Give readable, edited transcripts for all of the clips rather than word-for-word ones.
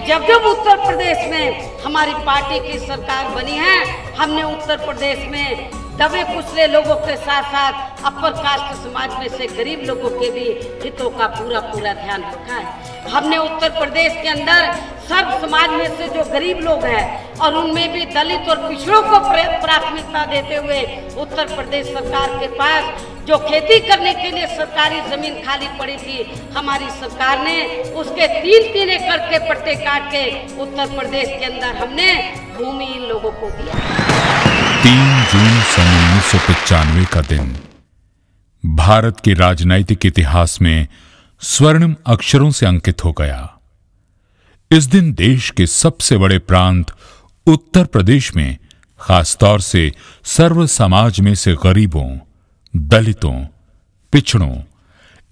जब जब उत्तर प्रदेश में हमारी पार्टी की सरकार बनी है, हमने उत्तर प्रदेश में दबे कुचले लोगों के साथ साथ अपर कास्ट समाज में से गरीब लोगों के भी हितों का पूरा ध्यान रखा है। हमने उत्तर प्रदेश के अंदर सर्व समाज में से जो गरीब लोग हैं और उनमें भी दलित और पिछड़ों को प्राथमिकता देते हुए उत्तर प्रदेश सरकार के पास जो खेती करने के लिए सरकारी जमीन खाली पड़ी थी, हमारी सरकार ने उसके 3-3 एकड़ के पट्टे काट के उत्तर प्रदेश के अंदर हमने भूमि इन लोगों को दिया। 3 जून सन 1995 का दिन भारत के राजनीतिक इतिहास में स्वर्णिम अक्षरों से अंकित हो गया। इस दिन देश के सबसे बड़े प्रांत उत्तर प्रदेश में खासतौर से सर्व समाज में से गरीबों, दलितों, पिछड़ों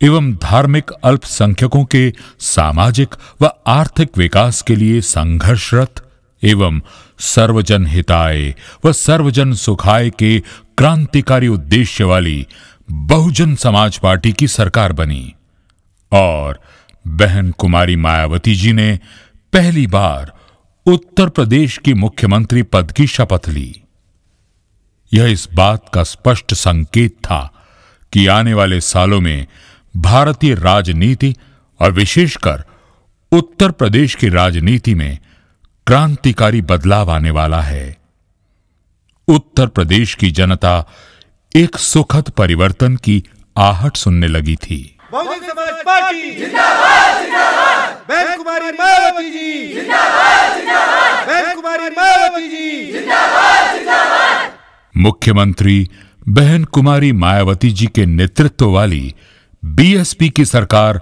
एवं धार्मिक अल्पसंख्यकों के सामाजिक व आर्थिक विकास के लिए संघर्षरत एवं सर्वजन हिताय व सर्वजन सुखाय के क्रांतिकारी उद्देश्य वाली बहुजन समाज पार्टी की सरकार बनी और बहन कुमारी मायावती जी ने पहली बार उत्तर प्रदेश की मुख्यमंत्री पद की शपथ ली। यह इस बात का स्पष्ट संकेत था कि आने वाले सालों में भारतीय राजनीति और विशेषकर उत्तर प्रदेश की राजनीति में क्रांतिकारी बदलाव आने वाला है। उत्तर प्रदेश की जनता एक सुखद परिवर्तन की आहट सुनने लगी थी। बहुजन समाज पार्टी जिंदाबाद जिंदाबाद, बहन कुमारी मायावती जी जिंदाबाद जिंदाबाद, बहन कुमारी मायावती जी जिंदाबाद जिंदाबाद। मुख्यमंत्री बहन कुमारी मायावती जी के नेतृत्व वाली बीएसपी की सरकार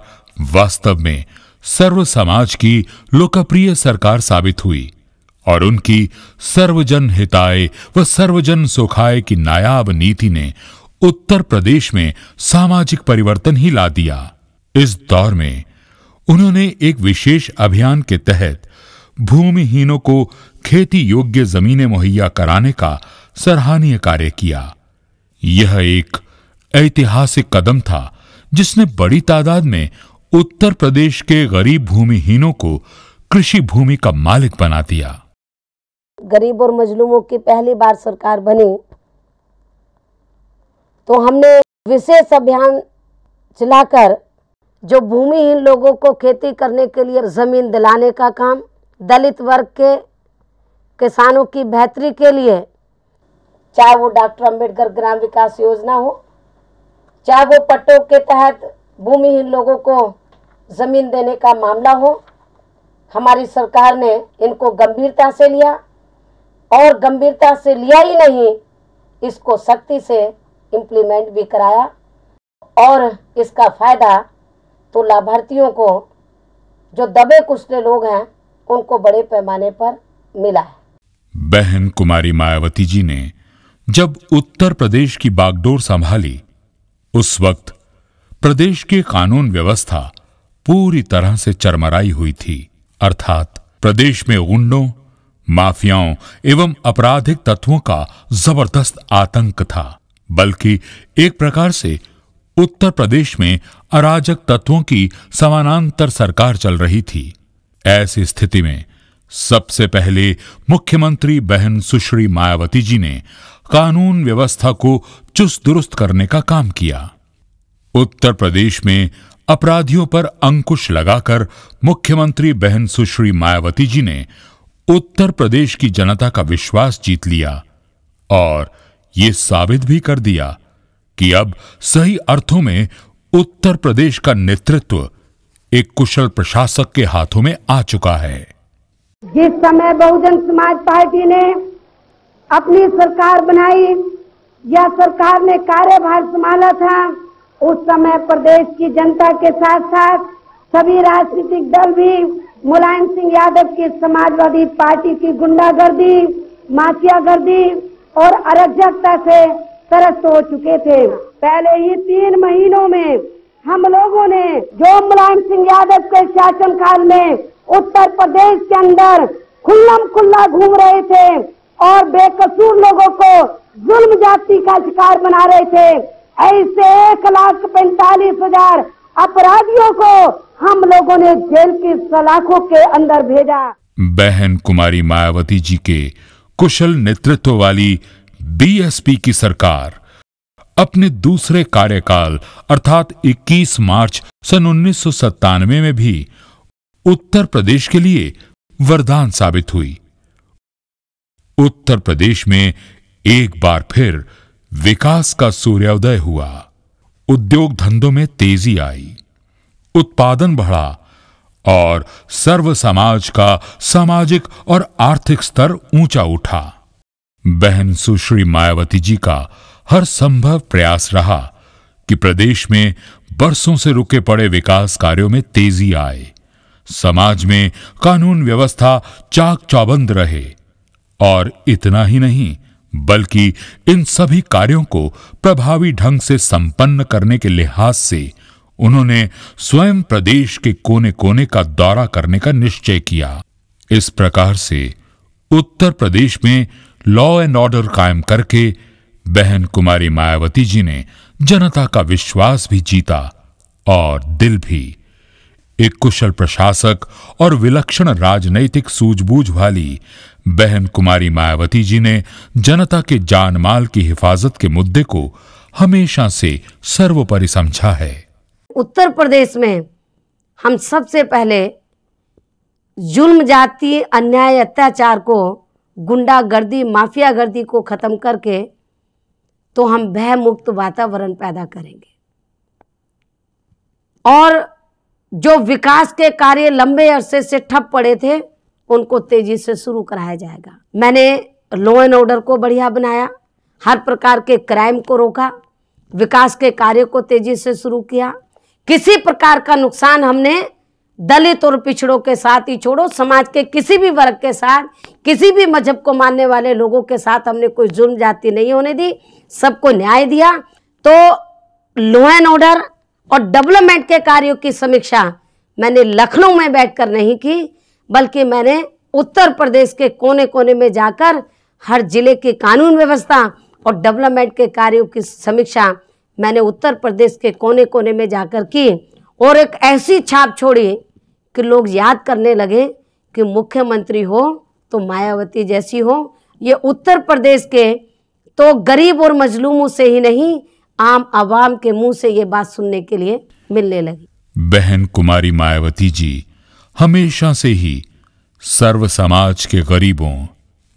वास्तव में सर्व समाज की लोकप्रिय सरकार साबित हुई और उनकी सर्वजन हिताय व सर्वजन सुखाय की नायाब नीति ने उत्तर प्रदेश में सामाजिक परिवर्तन ही ला दिया। इस दौर में उन्होंने एक विशेष अभियान के तहत भूमिहीनों को खेती योग्य जमीनें मुहैया कराने का सराहनीय कार्य किया। यह एक ऐतिहासिक कदम था जिसने बड़ी तादाद में उत्तर प्रदेश के गरीब भूमिहीनों को कृषि भूमि का मालिक बना दिया। गरीब और मजलूमों की पहली बार सरकार बनी तो हमने विशेष अभियान चलाकर जो भूमिहीन लोगों को खेती करने के लिए जमीन दिलाने का काम, दलित वर्ग के किसानों की बेहतरी के लिए, चाहे वो डॉक्टर अंबेडकर ग्राम विकास योजना हो, चाहे वो पट्टों के तहत भूमिहीन लोगों को जमीन देने का मामला हो, हमारी सरकार ने इनको गंभीरता से लिया और गंभीरता से लिया ही नहीं, इसको सख्ती से इम्प्लीमेंट भी कराया और इसका फायदा तो लाभार्थियों को, जो दबे कुचले लोग हैं, उनको बड़े पैमाने पर मिला है। बहन कुमारी मायावती जी ने जब उत्तर प्रदेश की बागडोर संभाली, उस वक्त प्रदेश की कानून व्यवस्था पूरी तरह से चरमराई हुई थी। अर्थात प्रदेश में गुंडों, माफियाओं एवं आपराधिक तत्वों का जबरदस्त आतंक था, बल्कि एक प्रकार से उत्तर प्रदेश में अराजक तत्वों की समानांतर सरकार चल रही थी। ऐसी स्थिति में सबसे पहले मुख्यमंत्री बहन सुश्री मायावती जी ने कानून व्यवस्था को चुस्त दुरुस्त करने का काम किया। उत्तर प्रदेश में अपराधियों पर अंकुश लगाकर मुख्यमंत्री बहन सुश्री मायावती जी ने उत्तर प्रदेश की जनता का विश्वास जीत लिया और ये साबित भी कर दिया कि अब सही अर्थों में उत्तर प्रदेश का नेतृत्व एक कुशल प्रशासक के हाथों में आ चुका है। जिस समय बहुजन समाज पार्टी ने अपनी सरकार बनाई या सरकार ने कार्यभार संभाला था, उस समय प्रदेश की जनता के साथ साथ सभी राजनीतिक दल भी मुलायम सिंह यादव की समाजवादी पार्टी की गुंडागर्दी, माफियागर्दी और अराजकता से त्रस्त हो चुके थे। पहले ही 3 महीनों में हम लोगों ने जो मुलायम सिंह यादव के शासनकाल में उत्तर प्रदेश के अंदर खुल्लम खुल्ला घूम रहे थे और बेकसूर लोगों को जुल्म जाति का शिकार बना रहे थे, ऐसे 1,45,000 अपराधियों को हम लोगों ने जेल की सलाखों के अंदर भेजा। बहन कुमारी मायावती जी के कुशल नेतृत्व वाली बीएसपी की सरकार अपने दूसरे कार्यकाल अर्थात 21 मार्च सन 1997 में भी उत्तर प्रदेश के लिए वरदान साबित हुई। उत्तर प्रदेश में एक बार फिर विकास का सूर्योदय हुआ। उद्योग धंधों में तेजी आई, उत्पादन बढ़ा और सर्व समाज का सामाजिक और आर्थिक स्तर ऊंचा उठा। बहन सुश्री मायावती जी का हर संभव प्रयास रहा कि प्रदेश में बरसों से रुके पड़े विकास कार्यों में तेजी आए, समाज में कानून व्यवस्था चाक चौबंद रहे और इतना ही नहीं बल्कि इन सभी कार्यों को प्रभावी ढंग से संपन्न करने के लिहाज से उन्होंने स्वयं प्रदेश के कोने कोने का दौरा करने का निश्चय किया। इस प्रकार से उत्तर प्रदेश में लॉ एंड ऑर्डर कायम करके बहन कुमारी मायावती जी ने जनता का विश्वास भी जीता और दिल भी। एक कुशल प्रशासक और विलक्षण राजनैतिक सूझबूझ वाली बहन कुमारी मायावती जी ने जनता के जान माल की हिफाजत के मुद्दे को हमेशा से सर्वोपरि समझा है। उत्तर प्रदेश में हम सबसे पहले जुल्म, जाति, अन्याय, अत्याचार को, गुंडागर्दी, माफियागर्दी को खत्म करके तो हम भय मुक्त वातावरण पैदा करेंगे और जो विकास के कार्य लंबे अरसे से ठप पड़े थे उनको तेजी से शुरू कराया जाएगा। मैंने लॉ एंड ऑर्डर को बढ़िया बनाया, हर प्रकार के क्राइम को रोका, विकास के कार्य को तेजी से शुरू किया। किसी प्रकार का नुकसान हमने दलित और पिछड़ों के साथ ही छोड़ो, समाज के किसी भी वर्ग के साथ, किसी भी मजहब को मानने वाले लोगों के साथ हमने कोई जुल्म जाति नहीं होने दी, सबको न्याय दिया। तो लॉ एंड ऑर्डर और डेवलपमेंट के कार्यों की समीक्षा मैंने लखनऊ में बैठकर नहीं की, बल्कि मैंने उत्तर प्रदेश के कोने कोने में जाकर हर जिले की कानून व्यवस्था और डेवलपमेंट के कार्यों की समीक्षा मैंने उत्तर प्रदेश के कोने कोने में जाकर की और एक ऐसी छाप छोड़ी कि लोग याद करने लगे कि मुख्यमंत्री हो तो मायावती जैसी हो। ये उत्तर प्रदेश के तो गरीब और मजलूमों से ही नहीं, आम आवाम के मुंह से ये बात सुनने के लिए मिलने लगी। बहन कुमारी मायावती जी हमेशा से ही सर्व समाज के गरीबों,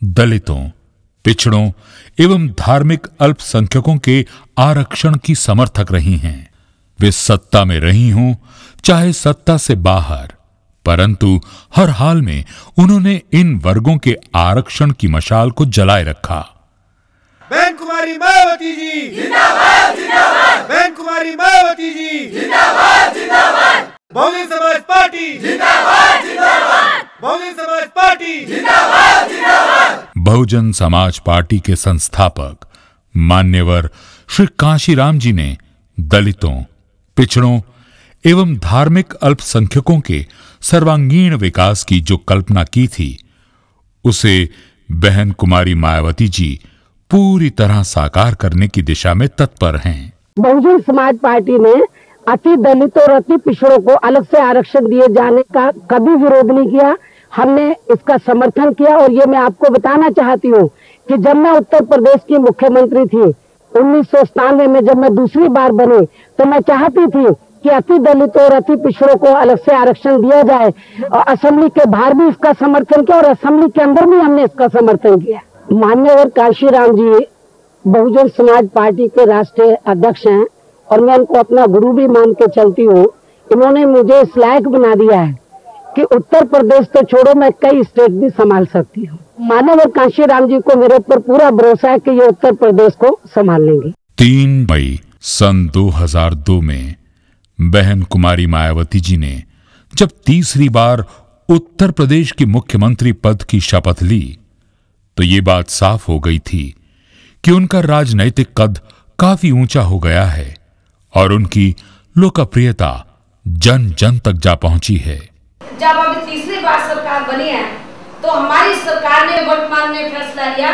दलितों, पिछड़ों एवं धार्मिक अल्पसंख्यकों के आरक्षण की समर्थक रही हैं। वे सत्ता में रही हों चाहे सत्ता से बाहर, परंतु हर हाल में उन्होंने इन वर्गों के आरक्षण की मशाल को जलाए रखा। बहन कुमारी मायावती जी जिंदाबाद, जिंदाबाद। बहन कुमारी मायावती जी जिंदाबाद, जिंदाबाद। बहुजन समाज पार्टी जिंदाबाद, जिंदाबाद। बहुजन समाज पार्टी जिंदाबाद, जिंदाबाद। बहुजन समाज पार्टी के संस्थापक मान्यवर श्री कांशीराम जी ने दलितों, पिछड़ों एवं धार्मिक अल्पसंख्यकों के सर्वांगीण विकास की जो कल्पना की थी, उसे बहन कुमारी मायावती जी पूरी तरह साकार करने की दिशा में तत्पर हैं। बहुजन समाज पार्टी ने अति दलितों और अति पिछड़ों को अलग से आरक्षण दिए जाने का कभी विरोध नहीं किया। हमने इसका समर्थन किया और ये मैं आपको बताना चाहती हूँ कि जब मैं उत्तर प्रदेश की मुख्यमंत्री थी 1997 में, जब मैं दूसरी बार बनी, तो मैं चाहती थी कि अति दलितों और अति पिछड़ों को अलग से आरक्षण दिया जाए और असेंबली के बाहर भी इसका समर्थन किया और असेंबली के अंदर भी हमने इसका समर्थन किया। मान्यवर कांशीराम जी बहुजन समाज पार्टी के राष्ट्रीय अध्यक्ष हैं और मैं उनको अपना गुरु भी मान के चलती हूँ। इन्होंने मुझे इस लायक बना दिया है कि उत्तर प्रदेश तो छोड़ो, मैं कई स्टेट भी संभाल सकती हूँ। मान्यवर कांशीराम जी को मेरे पर पूरा भरोसा है कि ये उत्तर प्रदेश को संभाल लेंगे। 3 मई सन 2002 में बहन कुमारी मायावती जी ने जब तीसरी बार उत्तर प्रदेश की मुख्यमंत्री पद की शपथ ली तो ये बात साफ हो गई थी कि उनका राजनैतिक कद काफी ऊंचा हो गया है और उनकी लोकप्रियता जन जन तक जा पहुंची है। जब अभी तीसरी बार सरकार बनी है तो हमारी सरकार ने वर्तमान में फैसला लिया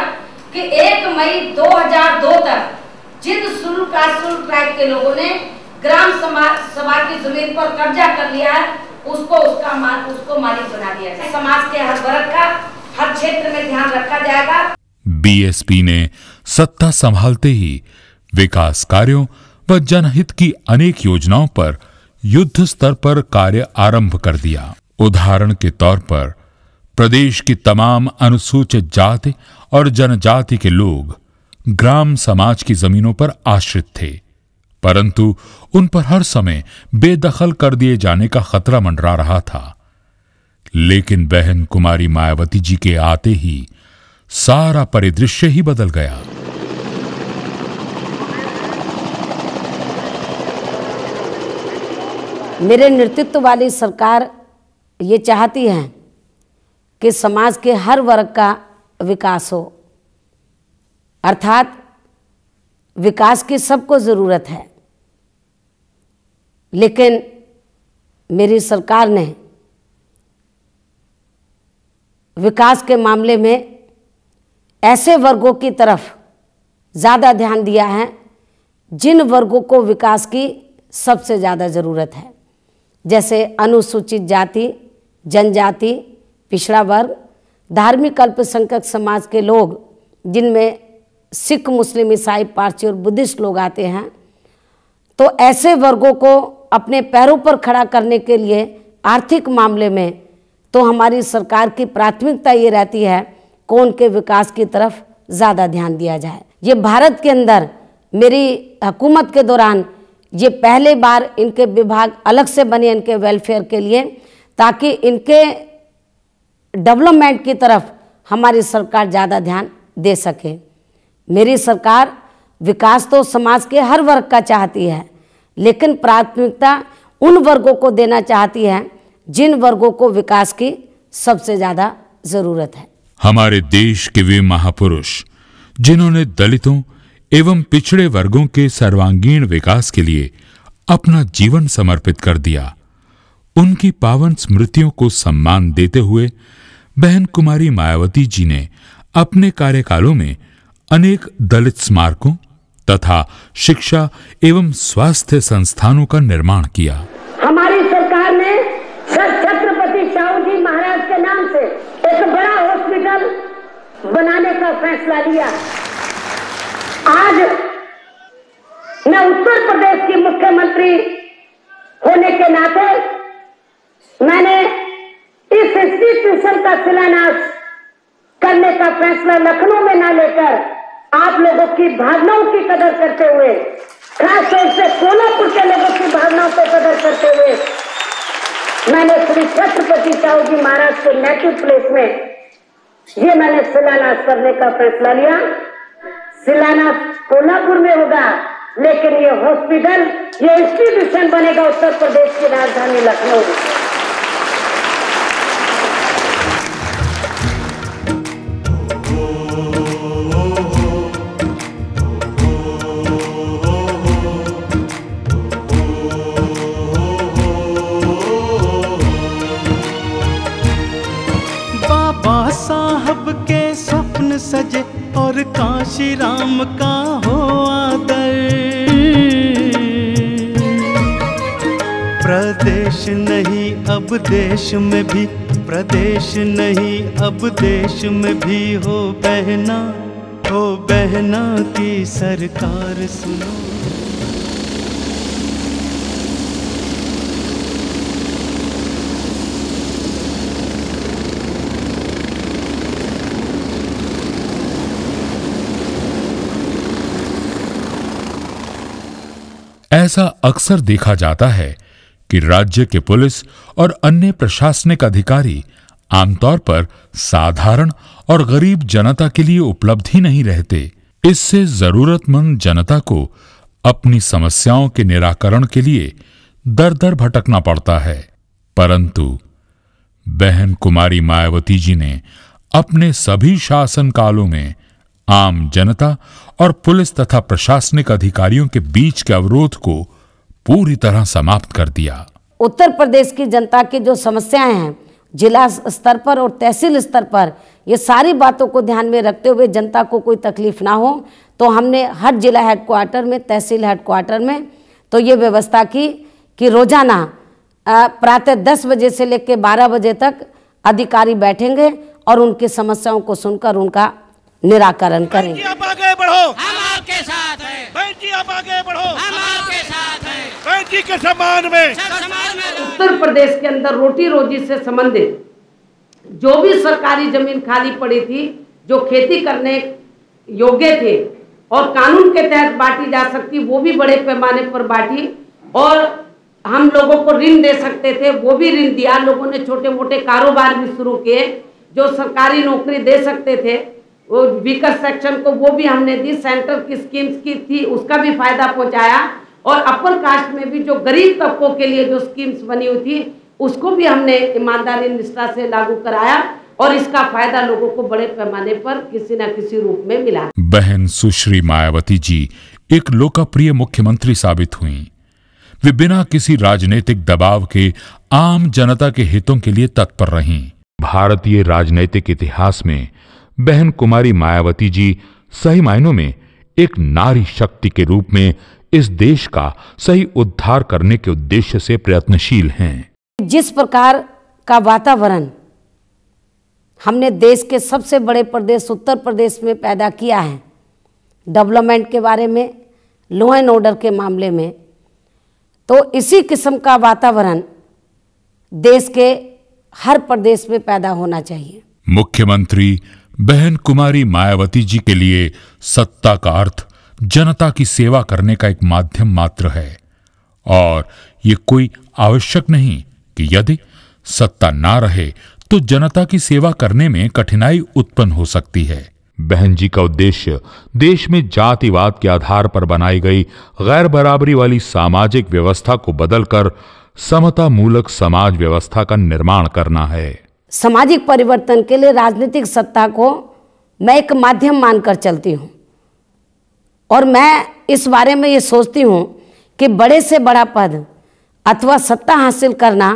कि 1 मई 2002 तक जिन शुल्क ट्राइब के लोगों ने ग्राम सभा की जमीन पर कब्जा कर लिया है, उसको मालिक बना दिया जाए। समाज के हर वर्ग का हर क्षेत्र में ध्यान रखा जाएगा। बीएसपी ने सत्ता संभालते ही विकास कार्यों व जनहित की अनेक योजनाओं पर युद्ध स्तर पर कार्य आरंभ कर दिया। उदाहरण के तौर पर प्रदेश की तमाम अनुसूचित जाति और जनजाति के लोग ग्राम समाज की जमीनों पर आश्रित थे, परंतु उन पर हर समय बेदखल कर दिए जाने का खतरा मंडरा रहा था। लेकिन बहन कुमारी मायावती जी के आते ही सारा परिदृश्य ही बदल गया। मेरे नेतृत्व वाली सरकार ये चाहती है कि समाज के हर वर्ग का विकास हो, अर्थात विकास की सबको ज़रूरत है। लेकिन मेरी सरकार ने विकास के मामले में ऐसे वर्गों की तरफ ज़्यादा ध्यान दिया है जिन वर्गों को विकास की सबसे ज़्यादा ज़रूरत है, जैसे अनुसूचित जाति, जनजाति, पिछड़ा वर्ग, धार्मिक अल्पसंख्यक समाज के लोग, जिनमें सिख, मुस्लिम, ईसाई, पारसी और बुद्धिस्ट लोग आते हैं। तो ऐसे वर्गों को अपने पैरों पर खड़ा करने के लिए आर्थिक मामले में तो हमारी सरकार की प्राथमिकता ये रहती है कि उनके विकास की तरफ ज़्यादा ध्यान दिया जाए। ये भारत के अंदर मेरी हुकूमत के दौरान ये पहले बार इनके विभाग अलग से बने इनके वेलफेयर के लिए, ताकि इनके डेवलपमेंट की तरफ हमारी सरकार ज़्यादा ध्यान दे सके। मेरी सरकार विकास तो समाज के हर वर्ग का चाहती है, लेकिन प्राथमिकता उन वर्गों को देना चाहती है जिन वर्गों को विकास की सबसे ज़्यादा ज़रूरत है। हमारे देश के वे महापुरुष जिन्होंने दलितों एवं पिछड़े वर्गों के सर्वांगीण विकास के लिए अपना जीवन समर्पित कर दिया, उनकी पावन स्मृतियों को सम्मान देते हुए बहन कुमारी मायावती जी ने अपने कार्यकालों में अनेक दलित स्मारकों तथा शिक्षा एवं स्वास्थ्य संस्थानों का निर्माण किया। हमारी सरकार ने सर छत्रपति शाहू जी महाराज के नाम से एक बड़ा हॉस्पिटल बनाने का फैसला लिया। आज मैं उत्तर प्रदेश की मुख्यमंत्री होने के नाते मैंने इस इंस्टीट्यूशन का शिलान्यास करने का फैसला लखनऊ में ना लेकर आप लोगों की भावनाओं की कदर करते हुए, खास तौर से सोलापुर के लोगों की भावनाओं को कदर करते हुए मैंने श्री छत्रपति शाहू जी महाराज के नेटिव प्लेस में ये मैंने शिलान्यास करने का फैसला लिया। शिलान्यास कोल्हापुर में होगा, लेकिन ये हॉस्पिटल, ये इंस्टीट्यूशन बनेगा उत्तर प्रदेश की राजधानी लखनऊ में। बाबा साहब के स्वप्न सजे और काशी राम का हो आदर। प्रदेश नहीं अब देश में भी, प्रदेश नहीं अब देश में भी हो बहना की सरकार सुनो। ऐसा अक्सर देखा जाता है कि राज्य के पुलिस और अन्य प्रशासनिक अधिकारी आमतौर पर साधारण और गरीब जनता के लिए उपलब्ध ही नहीं रहते। इससे जरूरतमंद जनता को अपनी समस्याओं के निराकरण के लिए दर दर भटकना पड़ता है। परंतु बहन कुमारी मायावती जी ने अपने सभी शासन कालों में आम जनता और पुलिस तथा प्रशासनिक अधिकारियों के बीच के अवरोध को पूरी तरह समाप्त कर दिया। उत्तर प्रदेश की जनता की जो समस्याएं हैं जिला स्तर पर और तहसील स्तर पर, ये सारी बातों को ध्यान में रखते हुए जनता को कोई तकलीफ ना हो, तो हमने हर जिला हेडक्वार्टर में, तहसील हेडक्वार्टर में तो ये व्यवस्था की कि रोजाना प्रातः 10 बजे से लेकर 12 बजे तक अधिकारी बैठेंगे और उनकी समस्याओं को सुनकर उनका निराकरण करेंगे। आप आगे बढ़ो, हम आपके साथ हैं। बहन जी आप आगे बढ़ो, हम आपके साथ हैं। बहन जी के सम्मान में। उत्तर प्रदेश के अंदर रोटी रोजी से संबंधित जो भी सरकारी जमीन खाली पड़ी थी, जो खेती करने योग्य थे और कानून के तहत बांटी जा सकती, वो भी बड़े पैमाने पर बांटी और हम लोगों को ऋण दे सकते थे, वो भी ऋण दिया। लोगों ने छोटे मोटे कारोबार भी शुरू किए, जो सरकारी नौकरी दे सकते थे वो वीकर सेक्शन को वो भी हमने दी। सेंटर की स्कीम्स की थी उसका भी फायदा पहुंचाया और अपर कास्ट में भी जो गरीब तबकों के लिए जो स्कीम्स बनी हुई थी उसको भी हमने ईमानदारी निष्ठा से लागू कराया और इसका फायदा लोगों को बड़े पैमाने पर किसी न किसी रूप में मिला। बहन सुश्री मायावती जी एक लोकप्रिय मुख्यमंत्री साबित हुईं। वे बिना किसी राजनीतिक दबाव के आम जनता के हितों के लिए तत्पर रहीं। भारतीय राजनीतिक इतिहास में बहन कुमारी मायावती जी सही मायनों में एक नारी शक्ति के रूप में इस देश का सही उद्धार करने के उद्देश्य से प्रयत्नशील हैं। जिस प्रकार का वातावरण हमने देश के सबसे बड़े प्रदेश उत्तर प्रदेश में पैदा किया है, डेवलपमेंट के बारे में, लॉ एंड ऑर्डर के मामले में, तो इसी किस्म का वातावरण देश के हर प्रदेश में पैदा होना चाहिए। मुख्यमंत्री बहन कुमारी मायावती जी के लिए सत्ता का अर्थ जनता की सेवा करने का एक माध्यम मात्र है और ये कोई आवश्यक नहीं कि यदि सत्ता ना रहे तो जनता की सेवा करने में कठिनाई उत्पन्न हो सकती है। बहन जी का उद्देश्य देश में जातिवाद के आधार पर बनाई गई गैर बराबरी वाली सामाजिक व्यवस्था को बदलकर समता मूलक समाज व्यवस्था का निर्माण करना है। सामाजिक परिवर्तन के लिए राजनीतिक सत्ता को मैं एक माध्यम मानकर चलती हूँ और मैं इस बारे में ये सोचती हूँ कि बड़े से बड़ा पद अथवा सत्ता हासिल करना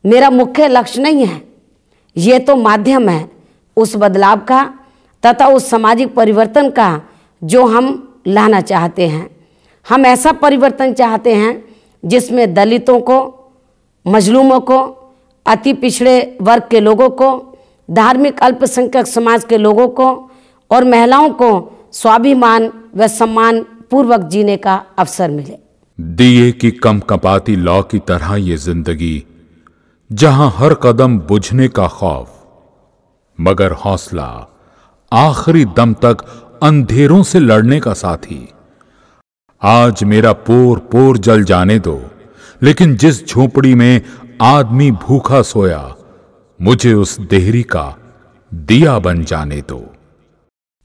मेरा मुख्य लक्ष्य नहीं है। ये तो माध्यम है उस बदलाव का तथा उस सामाजिक परिवर्तन का जो हम लाना चाहते हैं। हम ऐसा परिवर्तन चाहते हैं जिसमें दलितों को, मजलूमों को, अति पिछड़े वर्ग के लोगों को, धार्मिक अल्पसंख्यक समाज के लोगों को और महिलाओं को स्वाभिमान व सम्मान पूर्वक जीने का अवसर मिले। दिए की कंपकंपाती लौ की तरह ये जिंदगी, जहां हर कदम बुझने का खौफ मगर हौसला आखिरी दम तक अंधेरों से लड़ने का साथी। आज मेरा पोर पोर जल जाने दो, लेकिन जिस झोपड़ी में आदमी भूखा सोया मुझे उस देहरी का दिया बन जाने दो।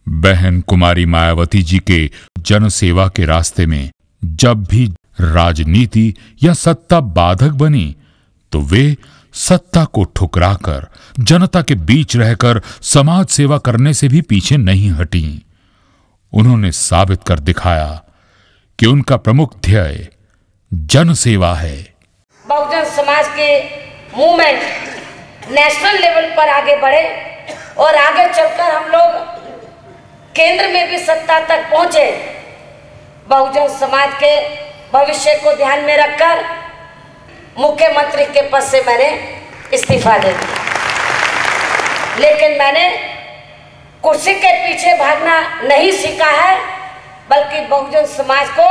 बहन कुमारी मायावती जी के जनसेवा के रास्ते में जब भी राजनीति या सत्ता बाधक बनी तो वे सत्ता को ठुकराकर जनता के बीच रहकर समाज सेवा करने से भी पीछे नहीं हटी। उन्होंने साबित कर दिखाया कि उनका प्रमुख ध्येय जनसेवा है। बहुजन समाज के मूवमेंट नेशनल लेवल पर आगे बढ़े और आगे चलकर हम लोग केंद्र में भी सत्ता तक पहुंचे। बहुजन समाज के भविष्य को ध्यान में रखकर मुख्यमंत्री के पद से मैंने इस्तीफा दे दिया, लेकिन मैंने कुर्सी के पीछे भागना नहीं सीखा है, बल्कि बहुजन समाज को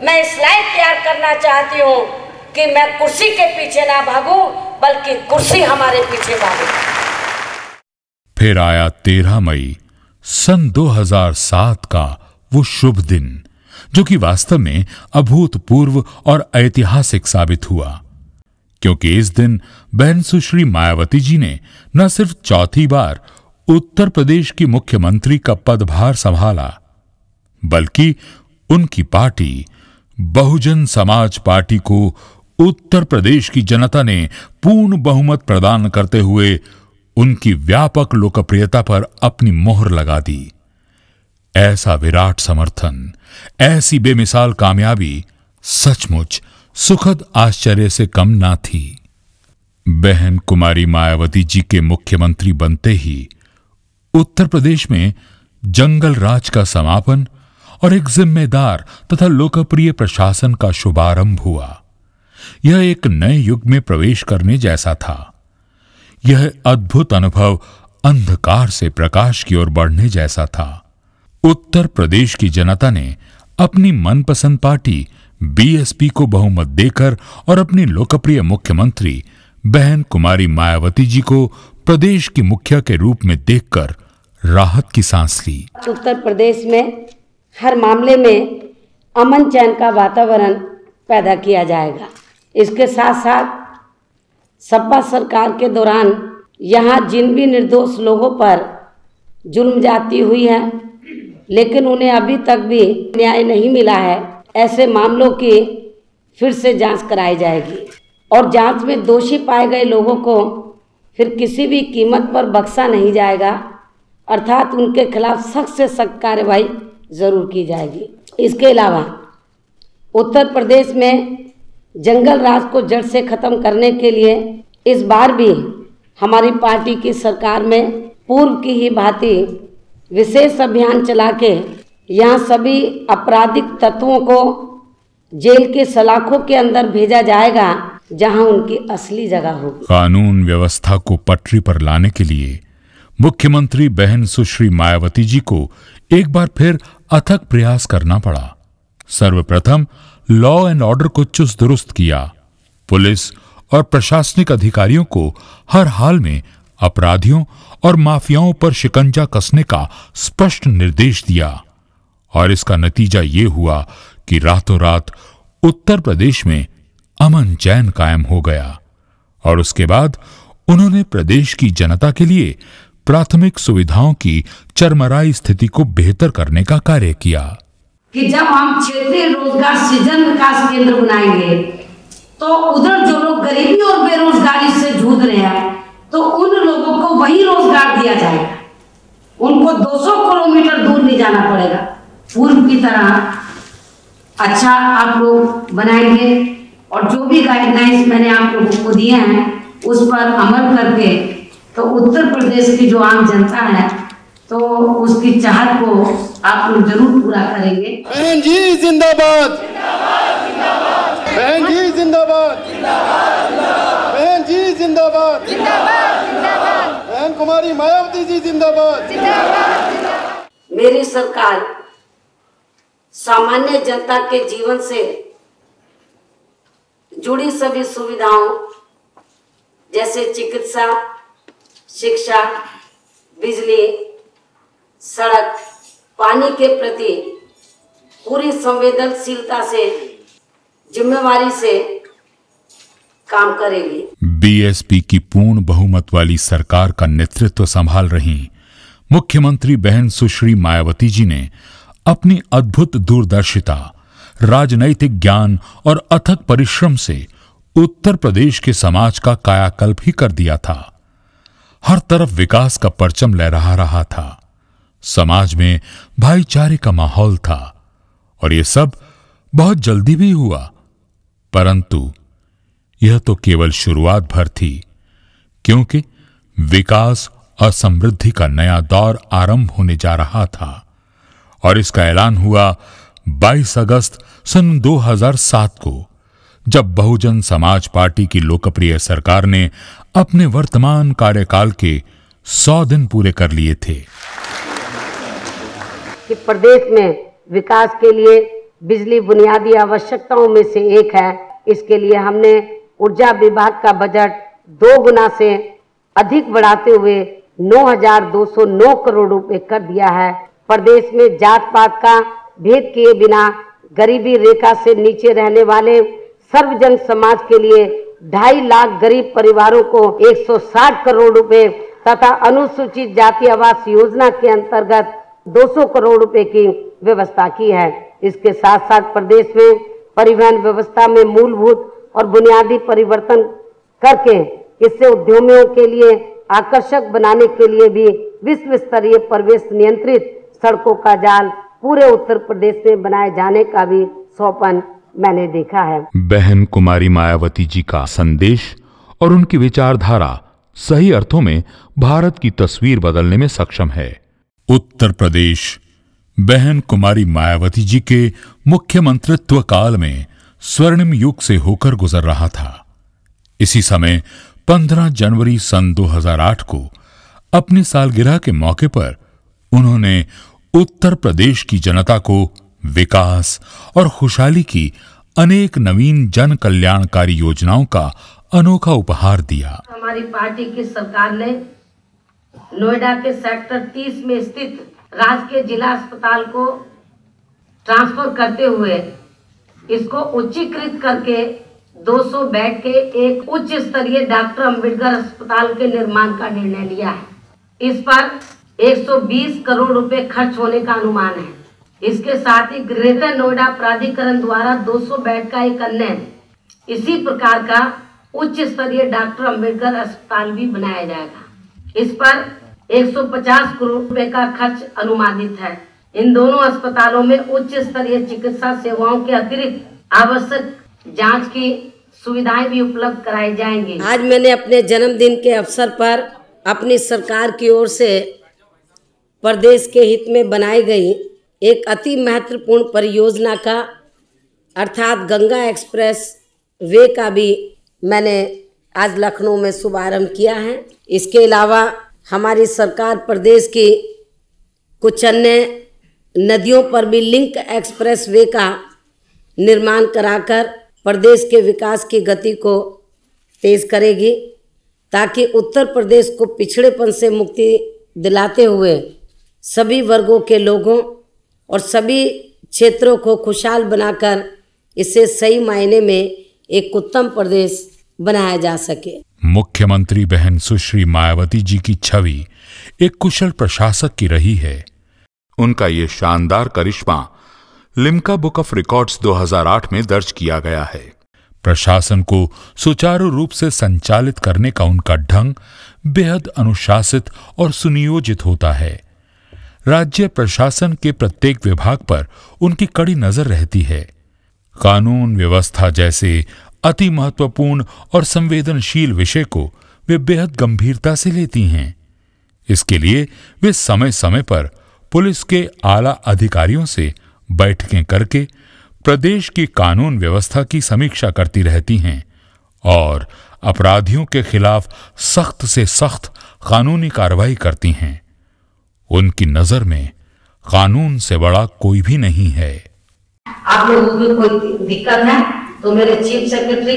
मैं इस लायक तैयार करना चाहती हूँ कि मैं कुर्सी के पीछे ना भागूं, बल्कि कुर्सी हमारे पीछे भागे। फिर आया 13 मई सन 2007 का वो शुभ दिन, जो कि वास्तव में अभूतपूर्व और ऐतिहासिक साबित हुआ, क्योंकि इस दिन बहन सुश्री मायावती जी ने न सिर्फ चौथी बार उत्तर प्रदेश की मुख्यमंत्री का पदभार संभाला, बल्कि उनकी पार्टी बहुजन समाज पार्टी को उत्तर प्रदेश की जनता ने पूर्ण बहुमत प्रदान करते हुए उनकी व्यापक लोकप्रियता पर अपनी मोहर लगा दी। ऐसा विराट समर्थन, ऐसी बेमिसाल कामयाबी सचमुच सुखद आश्चर्य से कम ना थी। बहन कुमारी मायावती जी के मुख्यमंत्री बनते ही उत्तर प्रदेश में जंगल राज का समापन और एक जिम्मेदार तथा लोकप्रिय प्रशासन का शुभारंभ हुआ। यह एक नए युग में प्रवेश करने जैसा था। यह अद्भुत अनुभव अंधकार से प्रकाश की ओर बढ़ने जैसा था। उत्तर प्रदेश की जनता ने अपनी मनपसंद पार्टी बीएसपी को बहुमत देकर और अपनी लोकप्रिय मुख्यमंत्री बहन कुमारी मायावती जी को प्रदेश की मुखिया के रूप में देखकर राहत की सांस ली। उत्तर प्रदेश में हर मामले में अमन चैन का वातावरण पैदा किया जाएगा। इसके साथ साथ सपा सरकार के दौरान यहाँ जिन भी निर्दोष लोगों पर जुल्म जाती हुई है, लेकिन उन्हें अभी तक भी न्याय नहीं मिला है, ऐसे मामलों की फिर से जांच कराई जाएगी और जांच में दोषी पाए गए लोगों को फिर किसी भी कीमत पर बख्शा नहीं जाएगा, अर्थात उनके खिलाफ सख्त से सख्त कार्रवाई जरूर की जाएगी। इसके अलावा उत्तर प्रदेश में जंगल राज को जड़ से खत्म करने के लिए इस बार भी हमारी पार्टी की सरकार में पूर्व की ही भांति विशेष अभियान चला के यहाँ सभी आपराधिक तत्वों को जेल के सलाखों के अंदर भेजा जाएगा, जहां उनकी असली जगह होगी। कानून व्यवस्था को पटरी पर लाने के लिए मुख्यमंत्री बहन सुश्री मायावती जी को एक बार फिर अथक प्रयास करना पड़ा। सर्वप्रथम लॉ एंड ऑर्डर को चुस्त दुरुस्त किया। पुलिस और प्रशासनिक अधिकारियों को हर हाल में अपराधियों और माफियाओं पर शिकंजा कसने का स्पष्ट निर्देश दिया और इसका नतीजा ये हुआ कि रातों रात उत्तर प्रदेश में अमन चैन कायम हो गया। और उसके बाद उन्होंने प्रदेश की जनता के लिए प्राथमिक सुविधाओं की चरमराई स्थिति को बेहतर करने का कार्य किया कि जब हम क्षेत्रीय रोजगार सृजन विकास केंद्र बनाएंगे तो उधर जो लोग गरीबी और बेरोजगारी से जूझ रहे हैं तो उन लोगों को वही रोजगार दिया जाएगा। उनको 200 किलोमीटर दूर नहीं जाना पड़ेगा। पूर्व की तरह अच्छा आप लोग बनाएंगे और जो भी गाइडलाइंस मैंने आप लोगों को दिए हैं उस पर अमल करके तो उत्तर प्रदेश की जो आम जनता है तो उसकी चाहत को आप लोग जरूर पूरा करेंगे। बहन जी जिंदाबाद, बहन जी जिंदाबाद, बहन जी जिंदाबाद, बहन कुमारी मायावती जी जिंदाबाद। मेरी सरकार सामान्य जनता के जीवन से जुड़ी सभी सुविधाओं जैसे चिकित्सा, शिक्षा, बिजली, सड़क, पानी के प्रति पूरी संवेदनशीलता से, जिम्मेवारी से काम करेगी। बीएसपी की पूर्ण बहुमत वाली सरकार का नेतृत्व संभाल रही मुख्यमंत्री बहन सुश्री मायावती जी ने अपनी अद्भुत दूरदर्शिता, राजनैतिक ज्ञान और अथक परिश्रम से उत्तर प्रदेश के समाज का कायाकल्प ही कर दिया था। हर तरफ विकास का परचम लहरा रहा था। समाज में भाईचारे का माहौल था और यह सब बहुत जल्दी भी हुआ, परंतु यह तो केवल शुरुआत भर थी, क्योंकि विकास और समृद्धि का नया दौर आरंभ होने जा रहा था और इसका ऐलान हुआ 22 अगस्त सन 2007 को, जब बहुजन समाज पार्टी की लोकप्रिय सरकार ने अपने वर्तमान कार्यकाल के 100 दिन पूरे कर लिए थे। कि प्रदेश में विकास के लिए बिजली बुनियादी आवश्यकताओं में से एक है। इसके लिए हमने ऊर्जा विभाग का बजट 2 गुना से अधिक बढ़ाते हुए 9,209 करोड़ रुपए कर दिया है। प्रदेश में जात पात का भेद किए बिना गरीबी रेखा से नीचे रहने वाले सर्वजन समाज के लिए 2.5 लाख गरीब परिवारों को 160 करोड़ रुपए तथा अनुसूचित जाति आवास योजना के अंतर्गत 200 करोड़ रुपए की व्यवस्था की है। इसके साथ साथ प्रदेश में परिवहन व्यवस्था में मूलभूत और बुनियादी परिवर्तन करके इससे उद्यमियों के लिए आकर्षक बनाने के लिए भी विश्व स्तरीय प्रवेश नियंत्रित सड़कों का जाल पूरे उत्तर प्रदेश में बनाए जाने का भी सौंपन मैंने देखा है। बहन कुमारी मायावती जी का संदेश और उनकी विचारधारा सही अर्थों में भारत की तस्वीर बदलने में सक्षम है। उत्तर प्रदेश बहन कुमारी मायावती जी के मुख्यमंत्रित्व काल में स्वर्णिम युग से होकर गुजर रहा था। इसी समय 15 जनवरी सन 2008 को अपनी सालगिरह के मौके पर उन्होंने उत्तर प्रदेश की जनता को विकास और खुशहाली की अनेक नवीन जन कल्याणकारी योजनाओं का अनोखा उपहार दिया। हमारी पार्टी की सरकार ने नोएडा के सेक्टर 30 में स्थित राजकीय जिला अस्पताल को ट्रांसफर करते हुए इसको उच्चीकृत करके 200 बेड के एक उच्च स्तरीय डॉक्टर अंबेडकर अस्पताल के निर्माण का निर्णय लिया है। इस पर 120 करोड़ रुपए खर्च होने का अनुमान है। इसके साथ ही ग्रेटर नोएडा प्राधिकरण द्वारा 200 बेड का एक अन्य इसी प्रकार का उच्च स्तरीय डॉक्टर अंबेडकर अस्पताल भी बनाया जाएगा। इस पर 150 करोड़ रुपए का खर्च अनुमानित है। इन दोनों अस्पतालों में उच्च स्तरीय चिकित्सा सेवाओं के अतिरिक्त आवश्यक जांच की सुविधाएं भी उपलब्ध कराई जाएंगी। आज मैंने अपने जन्मदिन के अवसर पर अपनी सरकार की ओर से प्रदेश के हित में बनाई गई एक अति महत्वपूर्ण परियोजना का अर्थात गंगा एक्सप्रेस वे का भी मैंने आज लखनऊ में शुभारंभ किया है। इसके अलावा हमारी सरकार प्रदेश की कुछ अन्य नदियों पर भी लिंक एक्सप्रेस वे का निर्माण कराकर प्रदेश के विकास की गति को तेज करेगी, ताकि उत्तर प्रदेश को पिछड़ेपन से मुक्ति दिलाते हुए सभी वर्गों के लोगों और सभी क्षेत्रों को खुशहाल बनाकर इसे सही मायने में एक उत्तम प्रदेश बनाया जा सके। मुख्यमंत्री बहन सुश्री मायावती जी की छवि एक कुशल प्रशासक की रही है। उनका ये शानदार करिश्मा लिम्का बुक ऑफ रिकॉर्ड्स 2008 में दर्ज किया गया है। प्रशासन को सुचारू रूप से संचालित करने का उनका ढंग बेहद अनुशासित और सुनियोजित होता है। राज्य प्रशासन के प्रत्येक विभाग पर उनकी कड़ी नजर रहती है। कानून व्यवस्था जैसे अति महत्वपूर्ण और संवेदनशील विषय को वे बेहद गंभीरता से लेती हैं। इसके लिए वे समय समय पर पुलिस के आला अधिकारियों से बैठकें करके प्रदेश की कानून व्यवस्था की समीक्षा करती रहती हैं और अपराधियों के खिलाफ सख्त से सख्त कानूनी कार्रवाई करती हैं। उनकी नजर में कानून से बड़ा कोई भी नहीं है। आप लोगों की कोई दिक्कत है तो मेरे चीफ सेक्रेटरी,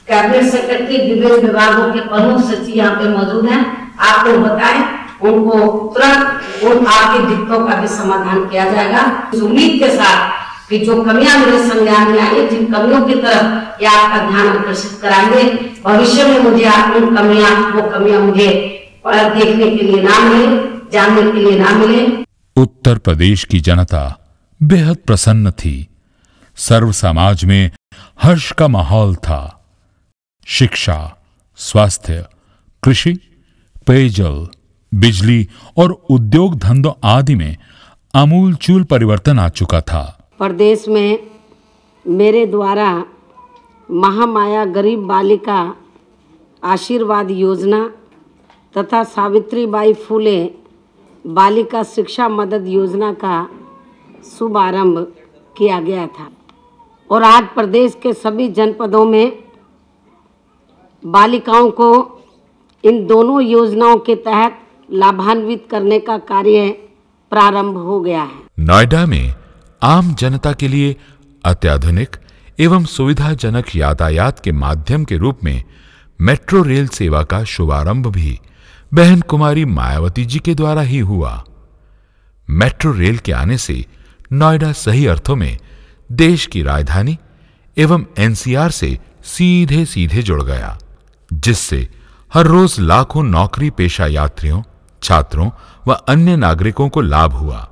कैबिनेट सेक्रेटरी, विभिन्न विभागों के प्रमुख सचिव यहाँ पे मौजूद हैं। आप लोग बताएं, उनको तुरंत उन आपकी दिक्कतों का भी समाधान किया जाएगा। इस उम्मीद के साथ कि जो कमियां मेरे संज्ञान में आई, जिन कमियों की तरफ ये आपका ध्यान आकर्षित कराएंगे, भविष्य में मुझे आप उन कमियां मुझे देखने के लिए ना मिले, जानने के लिए ना मिले। उत्तर प्रदेश की जनता बेहद प्रसन्न थी। सर्व समाज में हर्ष का माहौल था। शिक्षा, स्वास्थ्य, कृषि, पेयजल, बिजली और उद्योग धंधों आदि में आमूलचूल परिवर्तन आ चुका था। प्रदेश में मेरे द्वारा महामाया गरीब बालिका आशीर्वाद योजना तथा सावित्रीबाई फुले बालिका शिक्षा मदद योजना का शुभारंभ किया गया था और आज प्रदेश के सभी जनपदों में बालिकाओं को इन दोनों योजनाओं के तहत लाभान्वित करने का कार्य प्रारंभ हो गया है। नोएडा में आम जनता के लिए अत्याधुनिक एवं सुविधाजनक यातायात के माध्यम के रूप में मेट्रो रेल सेवा का शुभारंभ भी बहन कुमारी मायावती जी के द्वारा ही हुआ। मेट्रो रेल के आने से नोएडा सही अर्थों में देश की राजधानी एवं एनसीआर से सीधे सीधे जुड़ गया, जिससे हर रोज लाखों नौकरी पेशा यात्रियों, छात्रों व अन्य नागरिकों को लाभ हुआ।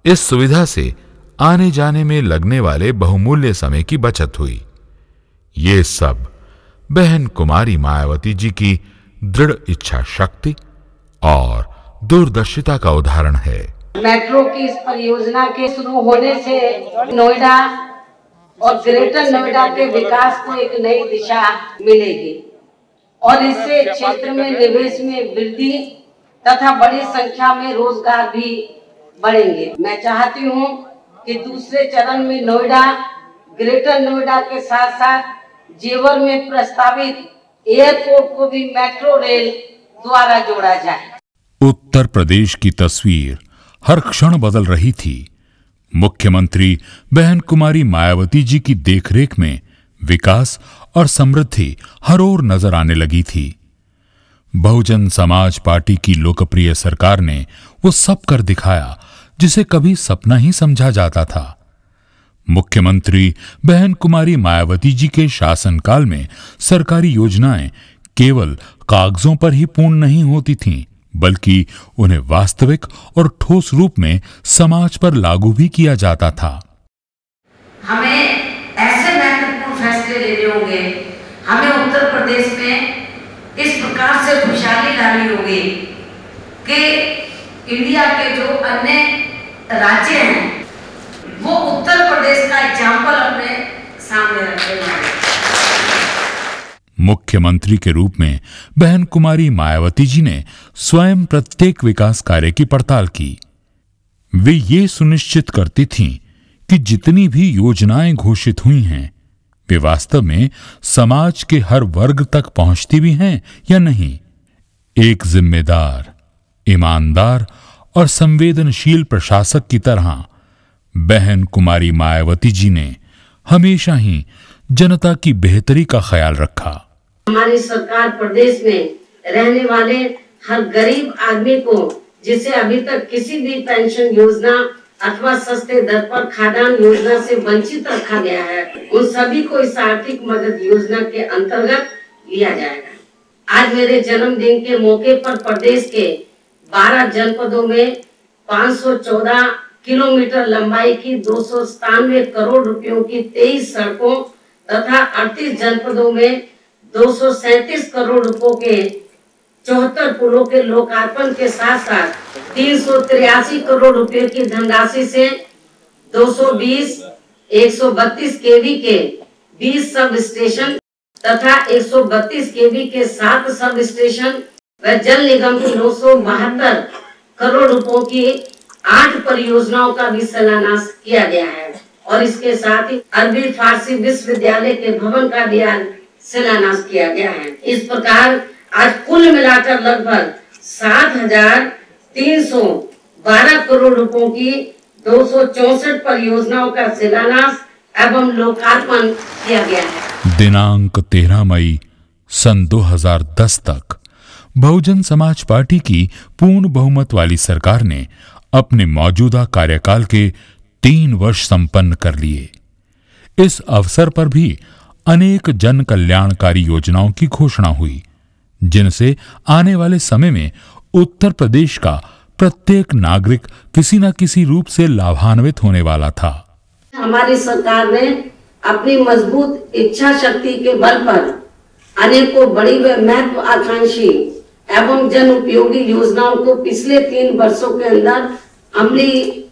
इस सुविधा से आने जाने में लगने वाले बहुमूल्य समय की बचत हुई। ये सब बहन कुमारी मायावती जी की दृढ़ इच्छा शक्ति और दूरदर्शिता का उदाहरण है। मेट्रो की इस परियोजना के शुरू होने से नोएडा और ग्रेटर नोएडा के विकास को एक नई दिशा मिलेगी और इससे क्षेत्र में निवेश में वृद्धि तथा बड़ी संख्या में रोजगार भी बढ़ेंगे। मैं चाहती हूँ कि दूसरे चरण में नोएडा, ग्रेटर नोएडा के साथ साथ जेवर में प्रस्तावित एयरपोर्ट को भी मेट्रो रेल द्वारा जोड़ा जाए। उत्तर प्रदेश की तस्वीर हर क्षण बदल रही थी। मुख्यमंत्री बहन कुमारी मायावती जी की देखरेख में विकास और समृद्धि हर ओर नजर आने लगी थी। बहुजन समाज पार्टी की लोकप्रिय सरकार ने वो सब कर दिखाया जिसे कभी सपना ही समझा जाता था। मुख्यमंत्री बहन कुमारी मायावती जी के शासनकाल में सरकारी योजनाएं केवल कागजों पर ही पूर्ण नहीं होती थीं, बल्कि उन्हें वास्तविक और ठोस रूप में समाज पर लागू भी किया जाता था। हमें ऐसे महत्वपूर्ण फैसले लेने होंगे, हमें उत्तर प्रदेश में इस प्रकार से खुशहाली लानी होगी कि इंडिया के जो अन्य राज्य हैं वो उत्तर प्रदेश का एग्जाम्पल अपने सामने रखेंगे। मुख्यमंत्री के रूप में बहन कुमारी मायावती जी ने स्वयं प्रत्येक विकास कार्य की पड़ताल की। वे ये सुनिश्चित करती थीं कि जितनी भी योजनाएं घोषित हुई हैं वे वास्तव में समाज के हर वर्ग तक पहुंचती भी हैं या नहीं। एक जिम्मेदार, ईमानदार और संवेदनशील प्रशासक की तरह बहन कुमारी मायावती जी ने हमेशा ही जनता की बेहतरी का ख्याल रखा। हमारी सरकार प्रदेश में रहने वाले हर गरीब आदमी को, जिसे अभी तक किसी भी पेंशन योजना अथवा सस्ते दर पर खाद्यान्न योजना से वंचित रखा गया है, उन सभी को इस आर्थिक मदद योजना के अंतर्गत लिया जाएगा। आज मेरे जन्मदिन के मौके पर प्रदेश के 12 जनपदों में 514 किलोमीटर लंबाई की 297 करोड़ रुपयों की 23 सड़कों तथा 38 जनपदों में 237 करोड़ रुपयों के 74 पुलों के लोकार्पण के साथ साथ 383 करोड़ रुपए की धनराशि से 220 132 केवी के 20 सब स्टेशन तथा 132 केवी के 7 सब स्टेशन व जल निगम की 972 करोड़ रुपयों की 8 परियोजनाओं का भी शिलान्यास किया गया है और इसके साथ ही अरबी फारसी विश्वविद्यालय के भवन का भी शिलान्यास किया गया है। इस प्रकार आज कुल मिलाकर लगभग 7,312 करोड़ रुपयों की 264 परियोजनाओं का शिलान्यास एवं लोकार्पण किया गया है। दिनांक 13 मई सन 2010 तक बहुजन समाज पार्टी की पूर्ण बहुमत वाली सरकार ने अपने मौजूदा कार्यकाल के 3 वर्ष संपन्न कर लिए। इस अवसर पर भी अनेक जन कल्याणकारी योजनाओं की घोषणा हुई, जिनसे आने वाले समय में उत्तर प्रदेश का प्रत्येक नागरिक किसी न किसी रूप से लाभान्वित होने वाला था। हमारी सरकार ने अपनी मजबूत इच्छा शक्ति के बल पर अनेकों बड़ी व महत्वाकांक्षी एवं जन उपयोगी योजनाओं को पिछले 3 वर्षों के अंदर अमली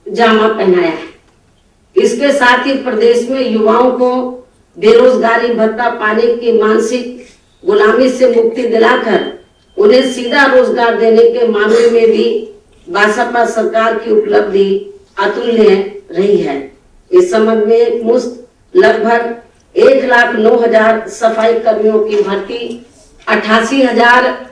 जामा पहनाया है। इसके साथ ही प्रदेश में युवाओं को बेरोजगारी भत्ता पाने की मानसिक गुलामी से मुक्ति दिलाकर उन्हें सीधा रोजगार देने के मामले में भी भाजपा सरकार की उपलब्धि अतुल्य रही है। इस संबंध में मुफ्त लगभग 1,09,000 सफाई कर्मियों की भर्ती, 88,000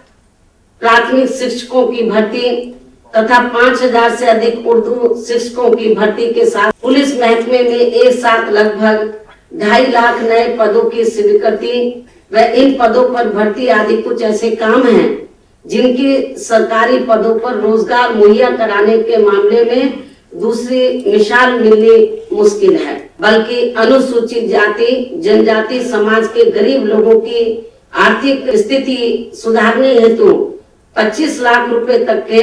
प्राथमिक शिक्षकों की भर्ती तथा 5,000 से अधिक उर्दू शिक्षकों की भर्ती के साथ पुलिस महकमे में एक साथ लगभग 2.5 लाख नए पदों की स्वीकृति व इन पदों पर भर्ती आदि कुछ ऐसे काम हैं जिनकी सरकारी पदों पर रोजगार मुहैया कराने के मामले में दूसरी मिसाल मिलनी मुश्किल है। बल्कि अनुसूचित जाति जनजाति समाज के गरीब लोगों की आर्थिक स्थिति सुधारने हेतु 25 लाख रुपए तक के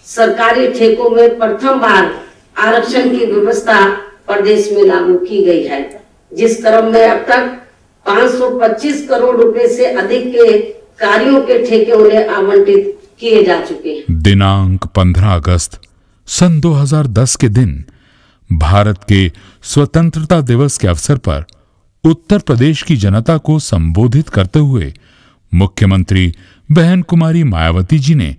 सरकारी ठेकों में प्रथम बार आरक्षण की व्यवस्था प्रदेश में लागू की गई है, जिस क्रम में अब तक 525 करोड़ रुपए से अधिक के कार्यों के ठेके उन्हें आवंटित किए जा चुके हैं। दिनांक 15 अगस्त सन 2010 के दिन भारत के स्वतंत्रता दिवस के अवसर पर उत्तर प्रदेश की जनता को संबोधित करते हुए मुख्यमंत्री बहन कुमारी मायावती जी ने